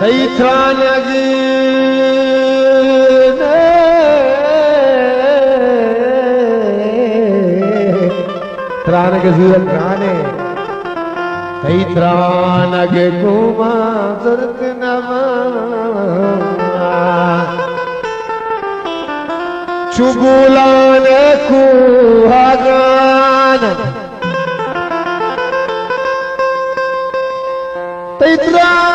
Taytranag Tranag zurat grane Taytranag kuma zart nama Chubulane ku hagan Taytranag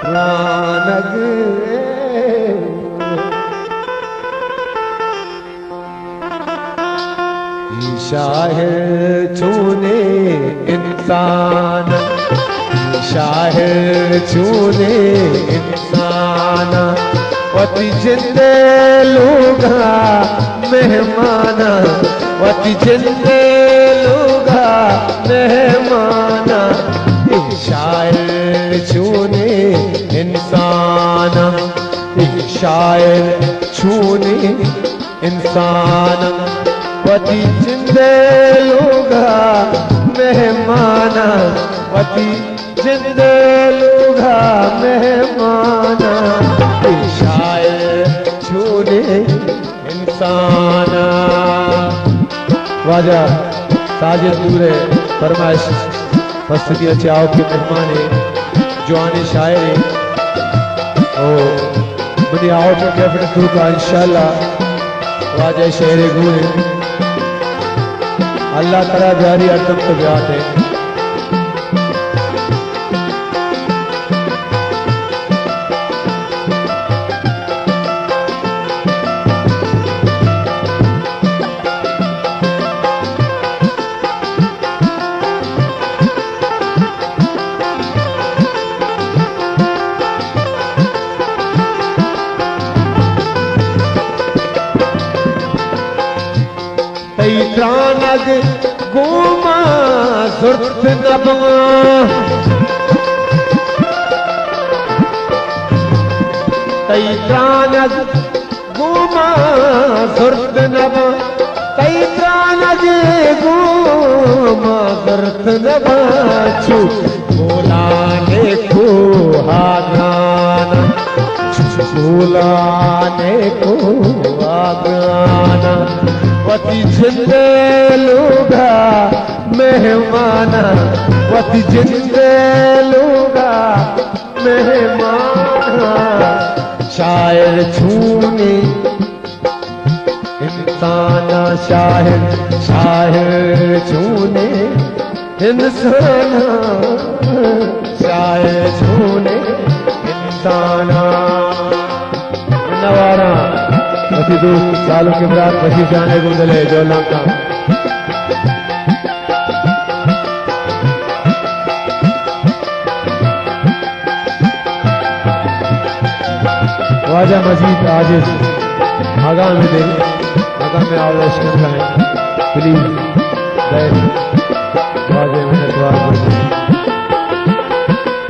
Tranag Shahir छूने इंसान शाहिर छूने इंसान वती जिंदे लूगा मेहमाना वती जिंदे लूगा मेहमाना शायर छूने इंसान शायर छूने इंसान वती जिंदे लूगा मेहमाना वती जिंदे लूगा मेहमाना शायर छूने इंसाना वाजा साजिद दूरे फरमाइश मस्ती अच्छे आओ के मेहमान है जवानी शायर है ओ बनी आओ के कैफे शुरू का इंशाल्लाह वाजा शेर गुण अल्लाह तला जारी अर्थम तो ब्याह है Taytranag guma zurt naba Taytranag guma zurt naba Taytranag guma zurt naba chu bulane ko hagana bulane ko hagana वती जिंदे लूगा मेहमाना वती जिंदे लूगा मेहमाना शायर छूने इंसाना शायर शायर छूने इंसाना शायर छूने इंसाना नवारा वती दोस्त सालों के बाद वसी जाने को मिले जो लंका वाजा मजीद आजिज आगा में दे आगा में आवाज करता है प्लीज बैठ वाजे में दुआ करते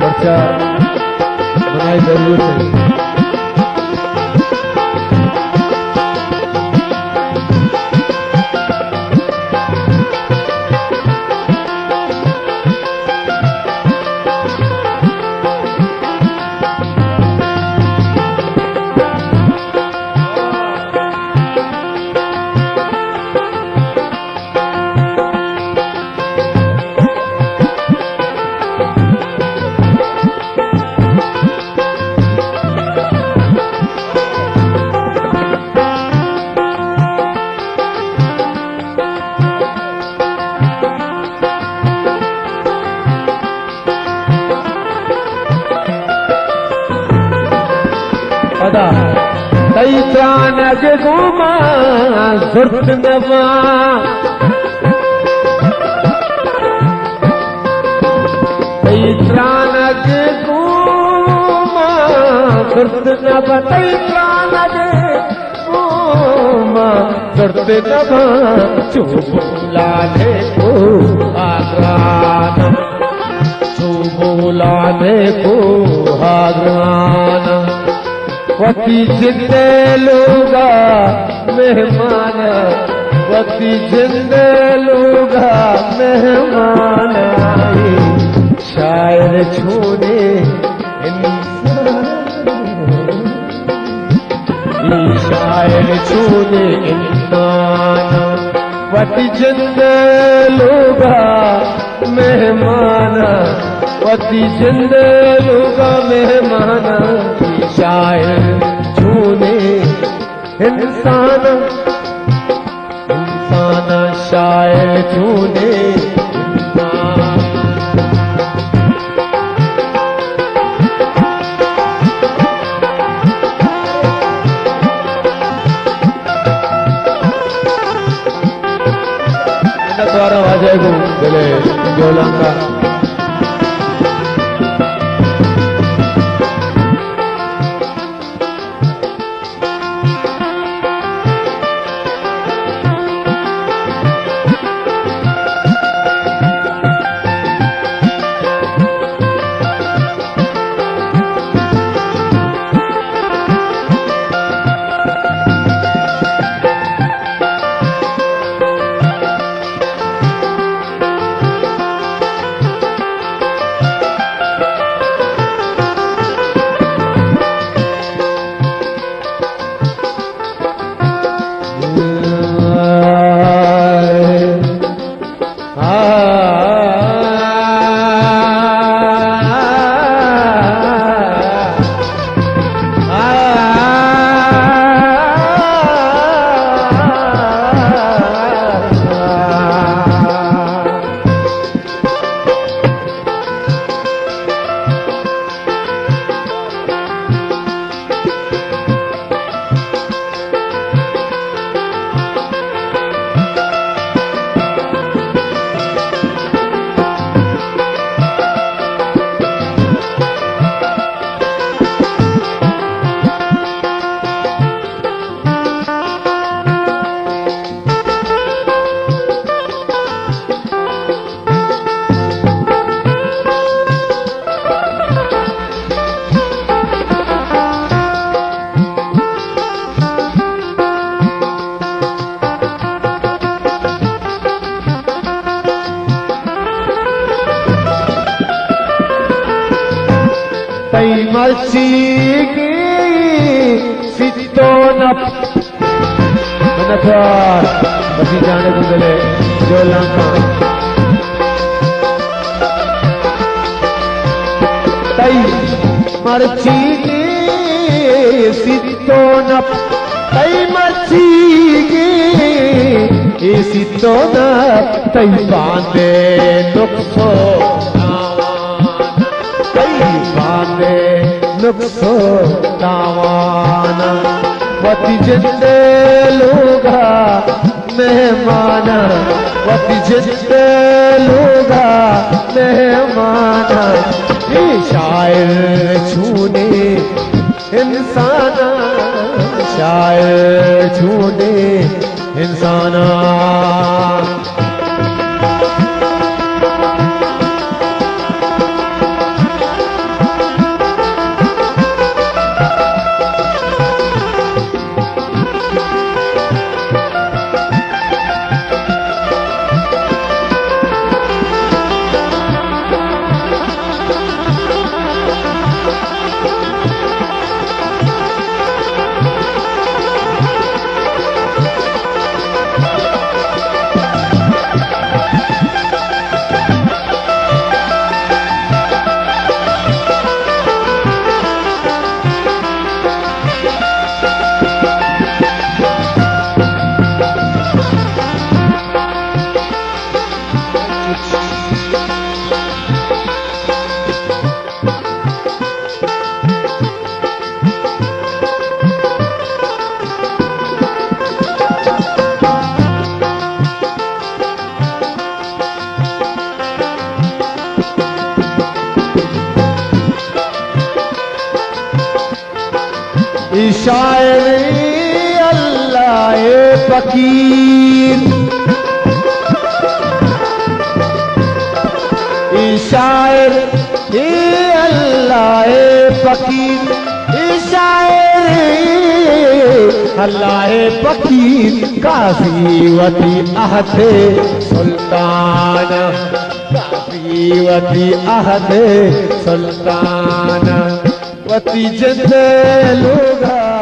पर्चा बनाई जरूर है Taytranag guma zurt naba Taytranag guma zurt naba Taytranag guma zurt naba chubulane ko agrana chubulane ko agrana वती जिंदे लूगा मेहमान वती जिंद लूगा मेहमान आए, शायर छूने शायर छूने इंसान, वती जिंद लूगा मेहमान, वती जिंद लूगा मेहमान, शायर छूने इंसान, इंसान शायर छूने इंसान। द्वारा वाजय को बोले जोलांगा तई मसीगी सितो नफार बसी जाने को गले जो लंका तई मर्चीगी सितो नफ तई मर्चीगी सितो नफ तई बांधे नुक्सो नुक्सो तावान, वती जिंद लूगा मेहमान, वती जिंद लूगा मेहमान, ये शायर छूने इंसान, शायर छूने इंसान। शायरी अल्लाह फकीर, शायर अल्लाह फकीर, शायर अल्लाह फकीर काफी वती अहद सुल्तान, काफी वती अहद सुल्तान, वती जिंद लोगा